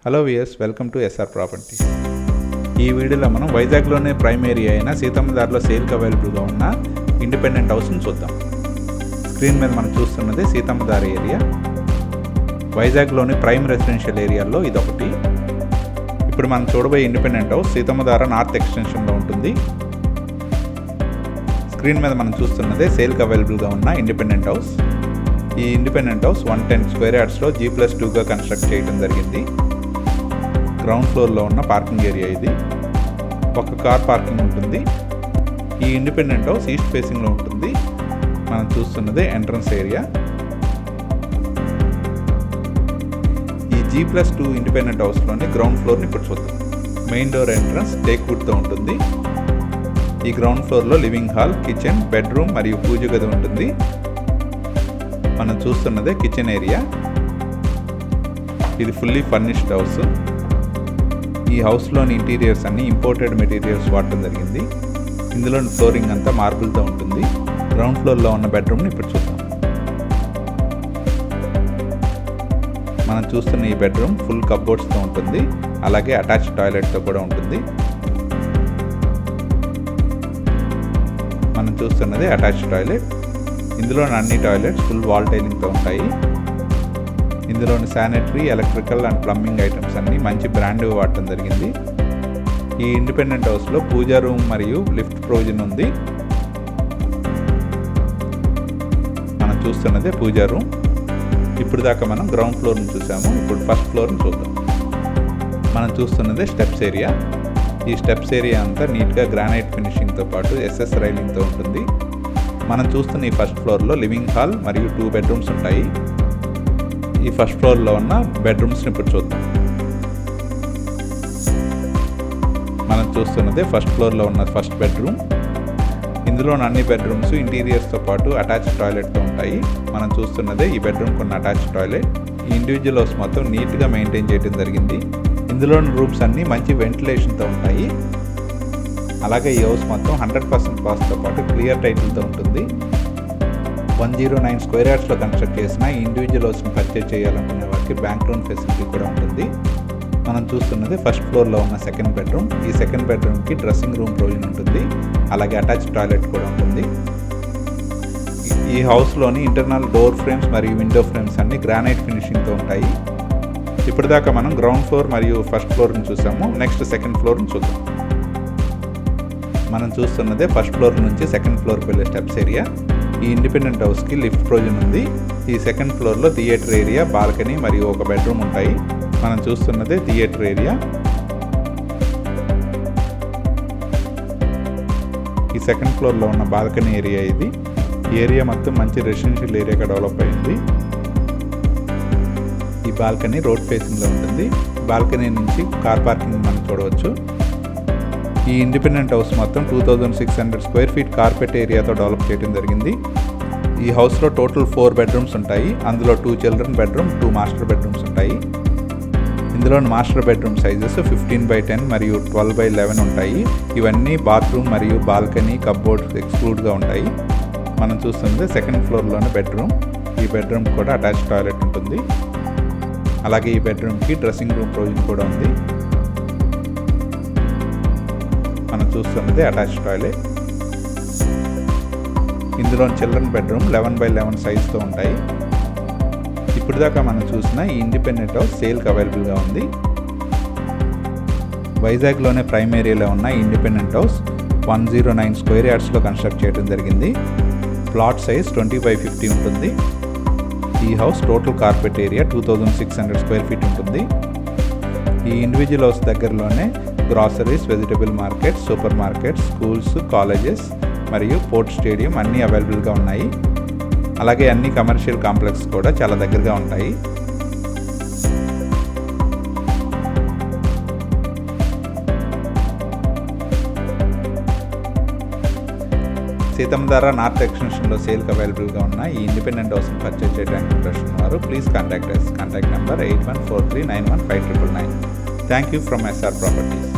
Hello viewers, welcome to SR properties. ఈ వీడియోలో మనం వైజాగ్లోనే ప్రైమ్ ఏరియా అయిన సీతమ్మధారలో సేల్కి అవైలబుల్గా ఉన్న ఇండిపెండెంట్ హౌస్ని చూద్దాం. స్క్రీన్ మీద మనం చూస్తున్నది సీతమ్మధార ఏరియా. వైజాగ్లోని ప్రైమ్ రెసిడెన్షియల్ ఏరియాల్లో ఇదొకటి. ఇప్పుడు మనం చూడబోయే ఇండిపెండెంట్ హౌస్ సీతమ్మధార నార్త్ ఎక్స్టెన్షన్లో ఉంటుంది. స్క్రీన్ మీద మనం చూస్తున్నదే సేల్కి అవైలబుల్గా ఉన్న ఇండిపెండెంట్ హౌస్. ఈ ఇండిపెండెంట్ హౌస్ 110 స్క్వేర్ యార్డ్స్లో G+2గా కన్స్ట్రక్ట్ చేయడం జరిగింది. గ్రౌండ్ ఫ్లోర్లో ఉన్న పార్కింగ్ ఏరియా ఇది. ఒక కార్ పార్కింగ్ ఉంటుంది. ఈ ఇండిపెండెంట్ హౌస్ ఈస్ట్ ఫేసింగ్లో ఉంటుంది. మనం చూస్తున్నదే ఎంట్రన్స్ ఏరియా. ఈ G+2 ఇండిపెండెంట్ హౌస్లోని గ్రౌండ్ ఫ్లోర్ని ఇప్పుడు చూద్దాం. మెయిన్ డోర్ ఎంట్రన్స్ టేక్ వుడ్తో ఉంటుంది. ఈ గ్రౌండ్ ఫ్లోర్లో లివింగ్ హాల్, కిచెన్, బెడ్రూమ్ మరియు పూజ గది ఉంటుంది. మనం చూస్తున్నదే కిచెన్ ఏరియా. ఇది ఫుల్లీ ఫర్నిష్డ్ హౌస్. ఈ హౌస్లోని ఇంటీరియర్స్ అన్ని ఇంపోర్టెడ్ మెటీరియల్స్ వాడటం జరిగింది. ఇందులోని ఫ్లోరింగ్ అంతా మార్బుల్తో ఉంటుంది. గ్రౌండ్ ఫ్లోర్లో ఉన్న బెడ్రూమ్ని ఇప్పుడు చూద్దాం. మనం చూస్తున్న ఈ బెడ్రూమ్ ఫుల్ కప్బోర్డ్స్తో ఉంటుంది. అలాగే అటాచ్ టాయిలెట్తో కూడా ఉంటుంది. మనం చూస్తున్నది అటాచ్ టాయిలెట్. ఇందులోని అన్ని టాయిలెట్స్ ఫుల్ వాల్ టైలింగ్తో ఉంటాయి. ఇందులోని sanitary, electrical and plumbing items అన్నీ మంచి బ్రాండ్ వాడటం జరిగింది. ఈ ఇండిపెండెంట్ హౌస్లో పూజా రూమ్ మరియు లిఫ్ట్ ప్రొవిజన్ ఉంది. మనం చూస్తున్నదే పూజా రూమ్. ఇప్పుడు దాకా మనం గ్రౌండ్ ఫ్లోర్ని చూసాము. ఇప్పుడు ఫస్ట్ ఫ్లోర్ని చూద్దాం. మనం చూస్తున్నదే స్టెప్స్ ఏరియా. ఈ స్టెప్స్ ఏరియా అంతా నీట్గా గ్రానైట్ ఫినిషింగ్తో పాటు SS రైలింగ్తో ఉంటుంది. మనం చూస్తున్న ఈ ఫస్ట్ ఫ్లోర్లో లివింగ్ హాల్ మరియు 2 బెడ్రూమ్స్ ఉంటాయి. ఈ ఫస్ట్ ఫ్లోర్లో ఉన్న బెడ్రూమ్స్ని ఇప్పుడు చూద్దాం. మనం చూస్తున్నదే ఫస్ట్ ఫ్లోర్లో ఉన్న ఫస్ట్ బెడ్రూమ్. ఇందులోని అన్ని బెడ్రూమ్స్ ఇంటీరియర్స్తో పాటు అటాచ్ టాయిలెట్తో ఉంటాయి. మనం చూస్తున్నదే ఈ బెడ్రూమ్కి ఉన్న అటాచ్ టాయిలెట్. ఈ ఇండివిజువల్ హౌస్ మొత్తం నీట్గా మెయింటైన్ చేయడం జరిగింది. ఇందులోని రూమ్స్ అన్నీ మంచి వెంటిలేషన్తో ఉంటాయి. అలాగే ఈ హౌస్ మొత్తం 100% పాస్తో పాటు క్లియర్ టైటిల్తో ఉంటుంది. 109 స్క్వేర్ యార్డ్స్లో కన్స్ట్రక్ట్ చేసిన ఈ ఇండివిజువల్ హౌస్ని పర్చేజ్ చేయాలనుకునే వారికి బ్యాంక్ లోన్ ఫెసిలిటీ కూడా ఉంటుంది. మనం చూస్తున్నది ఫస్ట్ ఫ్లోర్లో ఉన్న సెకండ్ బెడ్రూమ్. ఈ సెకండ్ బెడ్రూమ్కి డ్రెస్సింగ్ రూమ్ ప్రొవిజన్ ఉంటుంది. అలాగే అటాచ్ టాయిలెట్ కూడా ఉంటుంది. ఈ హౌస్లోని ఇంటర్నల్ డోర్ ఫ్రేమ్స్ మరియు విండో ఫ్రేమ్స్ అన్ని గ్రానైట్ ఫినిషింగ్తో ఉంటాయి. ఇప్పటిదాకా మనం గ్రౌండ్ ఫ్లోర్ మరియు ఫస్ట్ ఫ్లోర్ని చూసాము. నెక్స్ట్ సెకండ్ ఫ్లోర్ని చూద్దాం. మనం చూస్తున్నదే ఫస్ట్ ఫ్లోర్ నుంచి సెకండ్ ఫ్లోర్కి వెళ్ళే స్టెప్స్ ఏరియా. ఈ ఇండిపెండెంట్ హౌస్కి లిఫ్ట్ ప్రొవిజన్ ఉంది. ఈ సెకండ్ ఫ్లోర్లో థియేటర్ ఏరియా, బాల్కనీ మరియు ఒక బెడ్రూమ్ ఉంటాయి. మనం చూస్తున్నదే థియేటర్ ఏరియా. ఈ సెకండ్ ఫ్లోర్లో ఉన్న బాల్కనీ ఏరియా ఇది. ఈ ఏరియా మొత్తం మంచి రెసిడెన్షియల్ ఏరియాగా డెవలప్ అయింది. ఈ బాల్కనీ రోడ్ ఫేసింగ్లో ఉంటుంది. బాల్కనీ నుంచి కార్ పార్కింగ్ మనం చూడవచ్చు. ఈ ఇండిపెండెంట్ హౌస్ మొత్తం 2600 స్క్వేర్ ఫీట్ కార్పెట్ ఏరియాతో డెవలప్ చేయడం జరిగింది. ఈ హౌస్లో టోటల్ 4 బెడ్రూమ్స్ ఉంటాయి. అందులో 2 చిల్డ్రన్ బెడ్రూమ్, 2 మాస్టర్ బెడ్రూమ్స్ ఉంటాయి. ఇందులో మాస్టర్ బెడ్రూమ్ సైజెస్ 15x10 మరియు 12x11 ఉంటాయి. ఇవన్నీ బాత్రూమ్ మరియు బాల్కనీ, కప్బోర్డ్స్ ఎక్స్క్లూడ్గా ఉంటాయి. మనం చూస్తుంది సెకండ్ ఫ్లోర్లోని బెడ్రూమ్. ఈ బెడ్రూమ్ కూడా అటాచ్ టాయిలెట్ ఉంటుంది. అలాగే ఈ బెడ్రూమ్కి డ్రెస్సింగ్ రూమ్ ప్రొవిజన్ కూడా ఉంది. మనం చూస్తున్నది అటాచ్ టాయిలెట్. ఇందులో చిల్డ్రన్ బెడ్రూమ్ 11x11 సైజ్తో ఉంటాయి. ఇప్పుడు దాకా మనం చూసిన ఈ ఇండిపెండెంట్ హౌస్ సేల్కి అవైలబుల్గా ఉంది. వైజాగ్లోనే ప్రైమ్ ఏరియాలో ఉన్న ఈ ఇండిపెండెంట్ హౌస్ 109 స్క్వేర్ యార్డ్స్లో కన్స్ట్రక్ట్ చేయడం జరిగింది. ప్లాట్ సైజ్ 20x50 ఉంటుంది. ఈ house total carpet area 2600 square feet ఉంటుంది. ఈ ఇండివిజువల్ హౌస్ దగ్గరలోనే groceries, vegetable markets, super markets, schools, colleges మరియు పోర్ట్ స్టేడియం అన్నీ అవైలబుల్గా ఉన్నాయి. అలాగే అన్ని కమర్షియల్ కాంప్లెక్స్ కూడా చాలా దగ్గరగా ఉంటాయి. సీతమ్మధార నార్త్ ఎక్స్టెన్షన్లో సేల్కి అవైలబుల్గా ఉన్న ఈ ఇండిపెండెంట్ హౌస్ని పర్చేజ్ చేయడానికి ఇంట్రెస్ట్ ఉన్నవారు please contact number 8143915999. Thank you from SR properties.